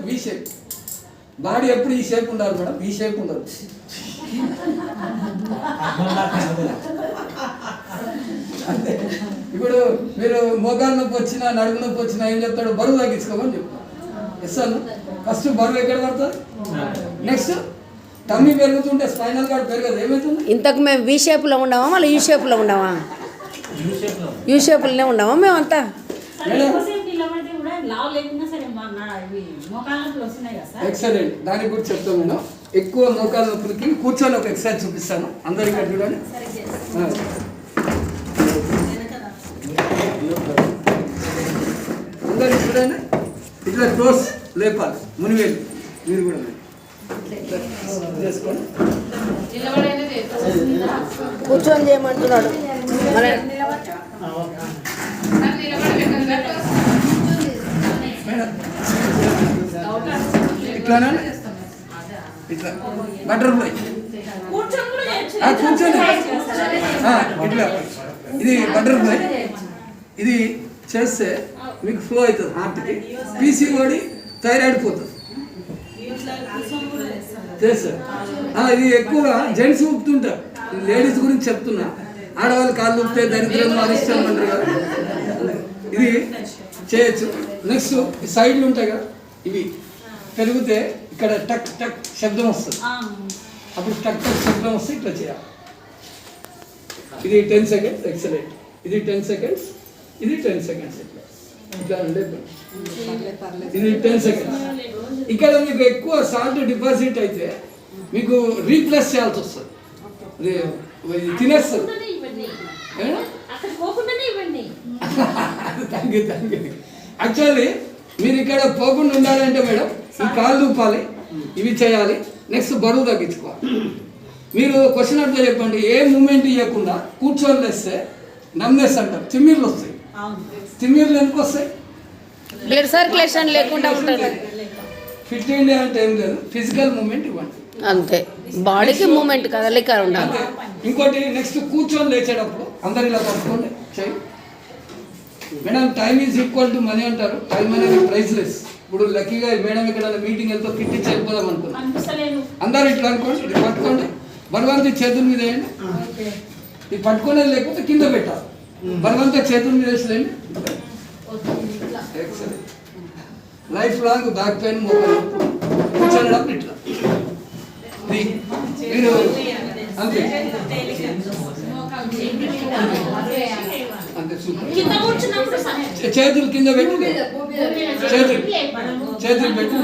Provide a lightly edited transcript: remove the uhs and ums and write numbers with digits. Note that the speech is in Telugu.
V shape. బాడీ ఎప్పుడు ఈ షేప్ ఉండాలి మేడం, ఈ షేప్ ఉండదు. అంతే. ఇప్పుడు మీరు మోకాలు నొప్పి వచ్చినా నడుము నొప్పి వచ్చినా ఏం చెప్తాడు, బరువు తగ్గించుకోమని చెప్తాను. ఇస్తాను. ఫస్ట్ బరువు ఎక్కడ పడుతుంది, నెక్స్ట్ టమ్మీ పెరుగుతుంటే స్పైనల్ కార్డ్ పెరగదు, ఏమవుతుంది? ఇంతకు మేము వి షేప్లో ఉన్నామా మళ్ళీ యూ షేప్లో ఉన్నామా? యూ షేప్లోనే ఉన్నామా మేమంతా? ఎక్సలెంట్. దానికి కూడా చెప్తాను నేను. ఎక్కువ మోకాల నొప్పులకి కూర్చొని ఒక ఎక్సర్సైజ్ చూపిస్తాను. అందరు ఇక్కడ చూడండి. అందరు చూడండి. ఇట్లా టోస్ లేపాలి, మునివేలు. మీరు కూడా చేసుకోండి. కూర్చొని చేయమంటున్నాడు. ఇట్లానా, ఇట్లా బటర్ఫ్లై కూర్చొని ఇట్లా. ఇది బటర్ఫ్లై. ఇది చేస్తే మీకు ఫ్లో అవుతుంది హార్ట్కి. పీసీఓడి థైరాయిడ్ పోతుంది. చేస్తారు. ఇది ఎక్కువగా జెంట్స్ ఊపుతుంటారు. లేడీస్ గురించి చెప్తున్నా. ఆడవాళ్ళు కాళ్ళు ఊపితే దరిద్రం అరిష్టం అంటారు కదా, ఇది చేయొచ్చు. నెక్స్ట్ సైడ్లు ఉంటాయి కదా, ఇవి పెరిగితే ఇక్కడ టక్ టక్ శబ్దం వస్తుంది. అప్పుడు టక్ టక్ శబ్దం వస్తే ఇట్లా చేయాలి. ఇది 10 సెకండ్స్. ఎక్సలెంట్. ఇది 10 సెకండ్స్, ఇది 10 సెకండ్స్. ఇట్లా ఇట్లా ఇది 10 సెకండ్స్. ఇక్కడ మీకు ఎక్కువ సాల్ట్ డిపాజిట్ అయితే మీకు రీప్లేస్ చేయాల్సి వస్తుంది. తినేస్తుంది. Thank you, thank you. Actually మీరు ఇక్కడ పోకుండా ఉండాలంటే మేడం ఈ కాళ్ళు దూపాలి, ఇవి చేయాలి. నెక్స్ట్ బరువు తగ్గించుకోవాలి. మీరు క్వశ్చన్ అట్లా చెప్పండి, ఏ మూమెంట్ ఇవ్వకుండా కూర్చొని లేస్తే నమ్నేస్ అంటారు, తిమ్మిర్లు వస్తాయి. తిమ్మిర్లు ఎందుకు వస్తాయి? బ్లడ్ సర్క్యులేషన్ లేకుండా ఉంటుంది. ఫిట్ ఇండియా అంటే ఏం లేదు, ఫిజికల్ మూమెంట్ ఇవ్వండి అంతే. బాడీకి మూమెంట్ కదలిక ఉండాలి. ఇంకోటి నెక్స్ట్ కూర్చొని లేచేటప్పుడు అందరు ఇలా పట్టుకోండి చేయి. Madam time is equal to money అంటారు. టైం అనేది ప్రైస్లెస్. ఇప్పుడు లక్కీగా మేడం ఇక్కడ మీటింగ్ వెళ్తే కిట్టి చెల్లిపోదాం అనుకున్నాం. అందరు ఇట్లా అనుకోండి, ఇది పట్టుకోండి. బలవంతి చేతుల మీద వేయండి. ఇది పట్టుకునేది లేకపోతే కింద పెట్టాలి. బలవంత చేతుల మీద వేసేయండి. లైఫ్ లాంగ్ బ్యాక్ పెయిన్, కూర్చోనప్పుడు ఇట్లా మీరు అంతే అంతే. చేతులు కింద పెట్టి, చేతులు పెట్టి